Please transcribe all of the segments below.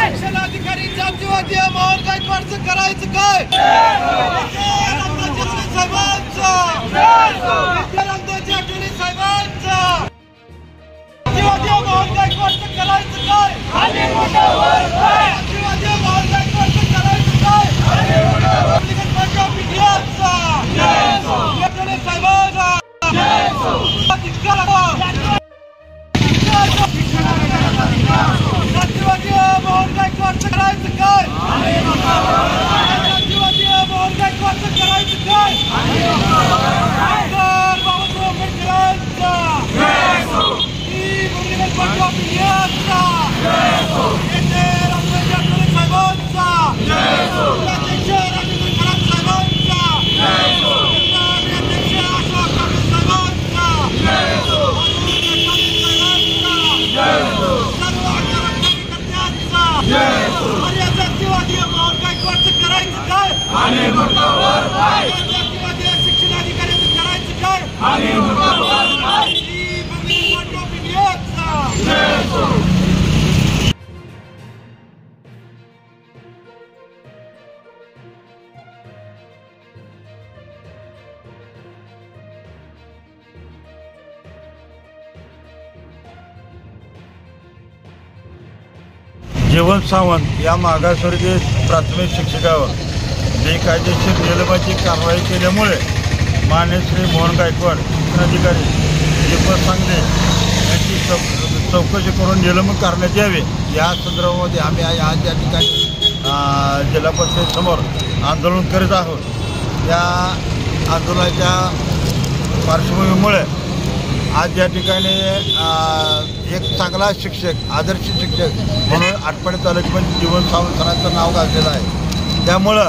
शिक्षणाधिकारी जातीवादी मोहन गायकवाडचं करायचं काय? मोहन गायकवाडचं करायचं काय? शिक्षणाधिकाऱ्यांचं करायचं काय? जीवन सावंत या मागासवर्गीय प्राथमिक शिक्षकावर बेकायदेशीर निलंबनाची कारवाई केल्यामुळे माननीय श्री मोहन गायकवाड शिक्षणाधिकारी दीपक सांगले यांची चौकशी करून निलंबन करण्यात यावे या संदर्भामध्ये आम्ही आज या ठिकाणी जिल्हा परिषदेसमोर आंदोलन करीत आहोत। या आंदोलनाच्या पार्श्वभूमीमुळे आज या ठिकाणी एक चांगला शिक्षक आदर्श शिक्षक म्हणून आटपाडी तालुक्यामध्ये जीवन सावंत सरांचं नाव गाजलेलं आहे। त्यामुळं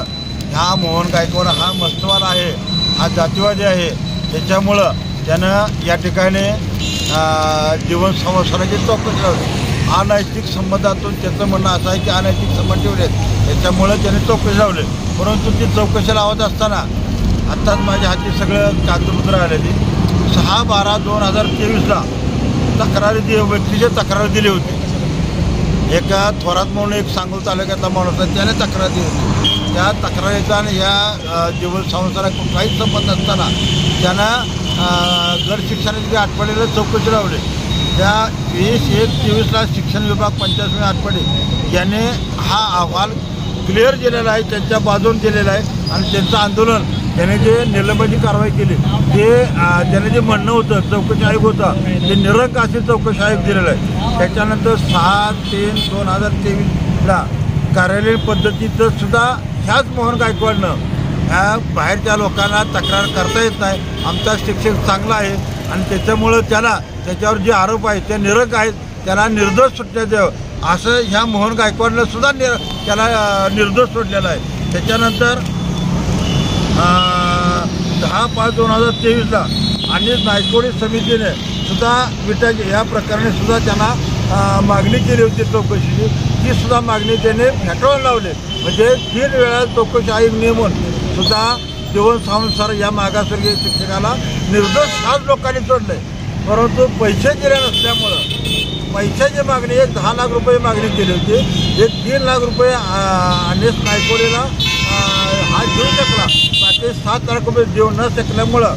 हा मोहन गायकवाड हा मस्तवाल आहे, हा जातीवादी आहे। त्याच्यामुळं त्यानं या ठिकाणी जीवन सावंत सरांची चौकशी लावली। अनैतिक संबंधातून त्याचं म्हणणं असं आहे की अनैतिक संबंध ठेवलेत, त्याच्यामुळं त्याने चौकशी लावली। परंतु ती चौकशी लावत असताना आत्ताच माझ्या हाती सगळं कागदपत्र आलेली 6/12/2023ला व्यक्तीचे तक्रार दिली होती। एका थोरात म्हणून एक सांगोल तालुक्यातला माणूस आहे, त्याने तक्रार दिली होती। त्या तक्रारीचा आणि या जीवन संस्थेला कुठलाही संबंध नसताना त्यानं गट शिक्षणाची आटपाडीला चौकशी लावली। त्या 20/1/23ला शिक्षण विभाग पंचायत समिती आटपाडी याने हा अहवाल क्लिअर दिलेला आहे, त्यांच्या बाजून दिलेला आहे। आणि त्यांचं आंदोलन त्याने जे निलंबनाची कारवाई केली ते त्याने जे म्हणणं होतं चौकशी आयोग होता ते निरंकाशी चौकशी आयोग दिलेलं आहे। त्याच्यानंतर 6/3/2023ला कार्यालयीन पद्धतीचं सुद्धा ह्याच मोहन गायकवाडनं ह्या बाहेरच्या लोकांना तक्रार करता येत नाही, आमचा शिक्षक चांगला आहे आणि त्याच्यामुळं त्याच्यावर जे आरोप आहेत ते निरंक आहेत, त्याला निर्दोष सुटण्यात द्यावं असं ह्या मोहन गायकवाडनं सुद्धा त्याला निर्दोष सोडलेला आहे। त्याच्यानंतर 10/5/2023ला आणि नायकवडी समितीने सुद्धा विटाची या प्रकरणी सुद्धा त्यांना मागणी केली होती चौकशीची, ती सुद्धा मागणी त्याने फेटाळून लावली। म्हणजे 3 वेळा चौकशी आयोग नेमून सुद्धा जीवन सावंत सर या मागासवर्गीय शिक्षकाला निर्दोष 7 लोकांनी सोडले। परंतु पैसे दिले नसल्यामुळं पैशाची मागणी 10 लाख रुपये मागणी केली होती। 3 लाख रुपये अनिस नायकवडीला हा देऊ शकला, बाकी 7 लाख रुपये देऊ न शकल्यामुळं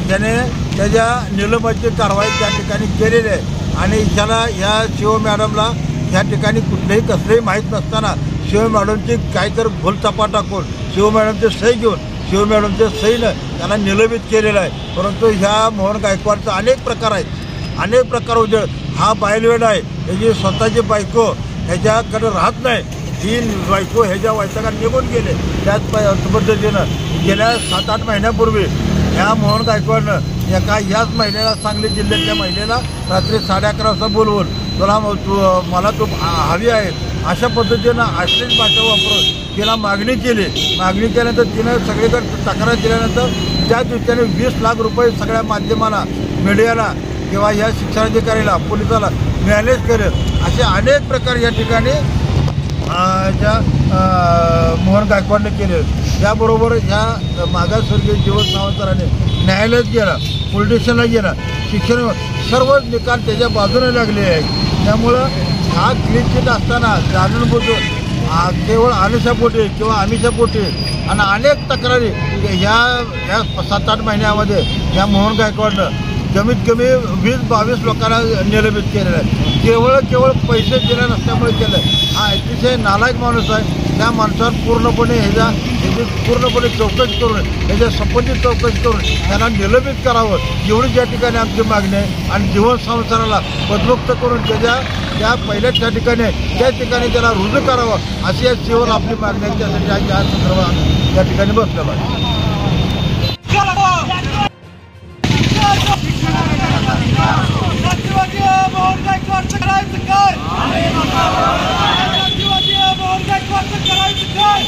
त्याने त्याच्या निलंबनाची कारवाई त्या ठिकाणी केलेली आहे। आणि ह्याला ह्या शिव मॅडमला ह्या ठिकाणी कुठलेही कसलेही माहीत नसताना शिव मॅडमची काहीतरी भूलथापा टाकून शिव मॅडमचे सही घेऊन शिव मॅडमच्या सहीनं त्याला निलंबित केलेलं आहे। परंतु ह्या मोहन गायकवाडचा अनेक प्रकार आहेत, अनेक प्रकार उजळ हा बायलवेड आहे, ह्याची स्वतःची बायको ह्याच्याकडे राहत नाही, ही बायको ह्याच्या वैतागात निघून गेले। त्याच पद्धतीनं गेल्या 7-8 महिन्यापूर्वी ह्या मोहन गायकवाडनं याच महिलेला सांगली जिल्ह्यातल्या महिलेला रात्री 11:30 वाजता बोलवून मला तू हवी आहे अशा पद्धतीनं अश्लील भाषा वापरून तिला मागणी केली। मागणी केल्यानंतर तिनं सगळीकडे तक्रार दिल्यानंतर त्या दिवसाने 20 लाख रुपये सगळ्या माध्यमाला मीडियाला किंवा या शिक्षणाधिकाऱ्याला पोलिसाला मॅनेज करेल असे अनेक प्रकार या ठिकाणी मोहन गायकवाडने केले। त्याबरोबर ह्या मागासवर्गीय जीवन सावंत सरांनी न्यायालयात गेला, पोलीस स्टेशनला गेला, शिक्षण सर्वच निकाल त्याच्या बाजूने लागले आहेत. त्यामुळं हा क्लीन चिट असताना जाणून बुजून केवळ आमिषापोटी किंवा आमिषापोटी आणि अनेक तक्रारी ह्या 7-8 महिन्यामध्ये या मोहन गायकवाडनं कमीत कमी 20-22 लोकांना निलंबित केलेलं आहे. केवळ पैसे दिले नसल्यामुळे केलं. हा अतिशय नालायक माणूस आहे. त्या माणसावर पूर्णपणे ह्याची पूर्णपणे चौकशी करून ह्याच्या संबंधित चौकशी करून त्यांना निलंबित करावं एवढीच या ठिकाणी आमची मागणी आहे. आणि जीवन संसाराला पदमुक्त करून त्या पहिल्याच त्या ठिकाणी त्याला रुजू करावं अशी या जीवन आपली मागणी आहे. त्यासाठी या संदर्भात या ठिकाणी बसलेलो आहे. जातीवादी मोहन गायकवाडचं करायचं काय? जातीवादी मोहन गायकवाडचं करायचं काय?